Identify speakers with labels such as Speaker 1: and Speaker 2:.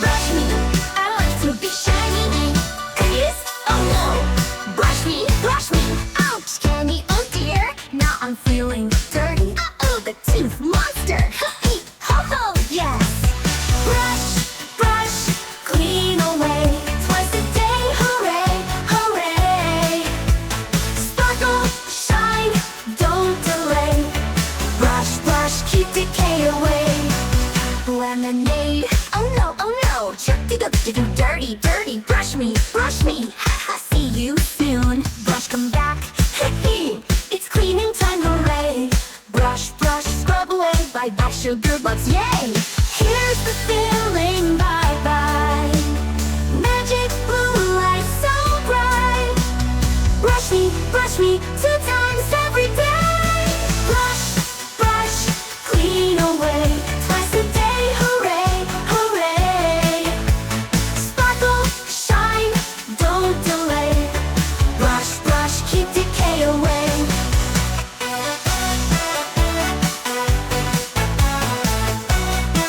Speaker 1: brush me. I like to be shiny. Cookies? Oh no. Brush me, brush me. Ouch, candy, oh dear. Now I'm feeling dirty. Uh-oh, the tooth monster. Hey, ho-ho, yes. Brush, brush, clean away. Twice a day, hooray, hooray. Sparkle, shine, don't delay. Brush, brush, keep decay away. Lemonade, oh no, Jupdidupdidoo, dirty, dirty. Brush me, ha-ha, see you soon. Brush, come back, hee-hee, it's cleaning time, hooray. Brush, brush, scrub away, bye-bye sugar bugs, yay. Here's the